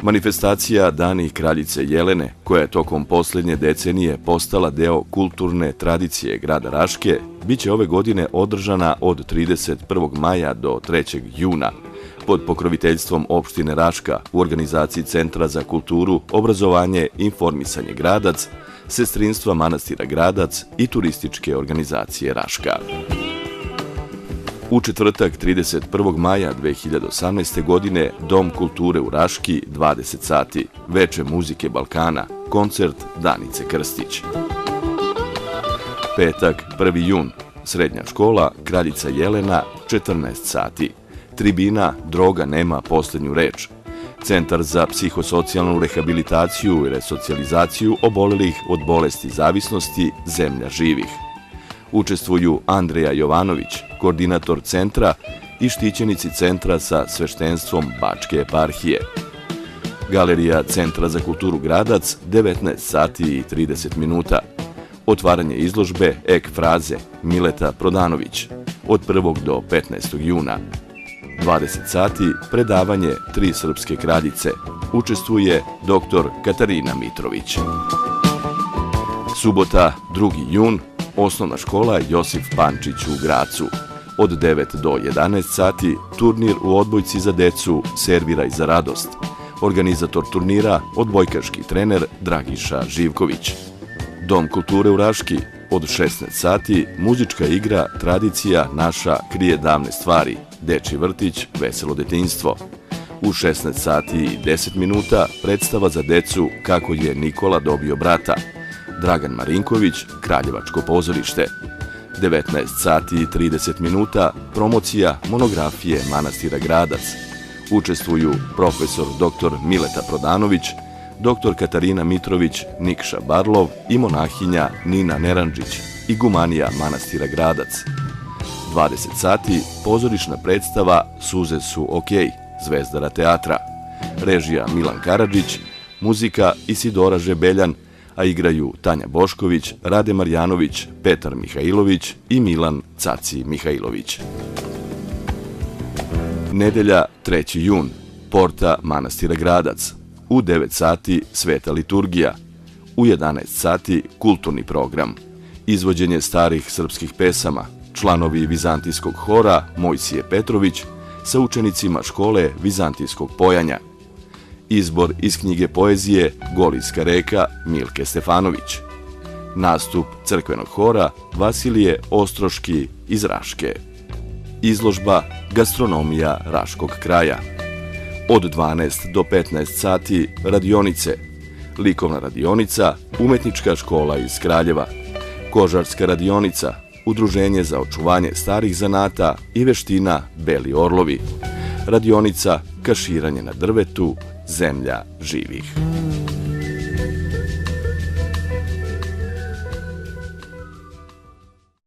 Manifestacija Dani kraljice Jelene, koja je tokom posljednje decenije postala deo kulturne tradicije grada Raške, biće ove godine održana od 31. maja do 3. juna pod pokroviteljstvom opštine Raška u organizaciji Centra za kulturu, obrazovanje, informisanje Gradac, sestrinstva manastira Gradac i turističke organizacije Raška. U četvrtak 31. maja 2018. godine Dom kulture u Raški, 20 sati, veče muzike Balkana, koncert Danice Krstić. Petak 1. jun, srednja škola Kraljica Jelena, 14 sati, tribina Droga nema posljednju reč, Centar za psihosocijalnu rehabilitaciju i resocijalizaciju obolelih od bolesti zavisnosti Zemlja živih. Učestvuju Andreja Jovanović, koordinator centra i štićenici centra sa sveštenstvom Bačke eparhije. Galerija Centra za kulturu Gradac, 19 sati i 30 minuta. Otvaranje izložbe Ek fraze Mileta Prodanović od 1. do 15. juna. 20 sati predavanje Tri srpske kraljice. Učestvuje dr. Katarina Mitrović. Subota 2. jun, Osnovna škola Josif Pančić u Gracu. Od 9 do 11 sati turnir u odbojci za decu Serviraj za radost. Organizator turnira odbojkaški trener Dragiša Živković. Dom kulture u Raški. Od 16 sati muzička igra Tradicija naša krije davne stvari. Dečji vrtić Veselo detinjstvo. U 16 sati i 10 minuta predstava za decu Kako je Nikola dobio brata. Dragan Marinković, Kraljevačko pozorište. 19 sati i 30 minuta promocija monografije manastira Gradac. Učestvuju profesor dr. Mileta Prodanović, dr. Katarina Mitrović, Nikša Barlov i monahinja Nina Neranđić, igumanija manastira Gradac. 20 sati pozorišna predstava Suze su okej, Zvezdara teatra. Režija Milan Karadžić, muzika Isidora Žebeljan, a igraju Tanja Bošković, Rade Marjanović, Petar Mihajlović i Milan Caci Mihajlović. Nedelja 3. jun, porta manastira Gradac. U 9 sati sveta liturgija. U 11 sati kulturni program. Izvođenje starih srpskih pesama. Članovi vizantijskog hora Mojsije Petrović sa učenicima škole vizantijskog pojanja. Izbor iz knjige poezije Golijska reka Milke Stefanović. Nastup crkvenog hora Vasilije Ostroški iz Raške. Izložba Gastronomija Raškog kraja. Od 12 do 15 sati radionice. Likovna radionica Umetnička škola iz Kraljeva. Kožarska radionica Udruženje za očuvanje starih zanata i veština Beli orlovi. Radionica Kaširanje na drvetu Zemlja živih.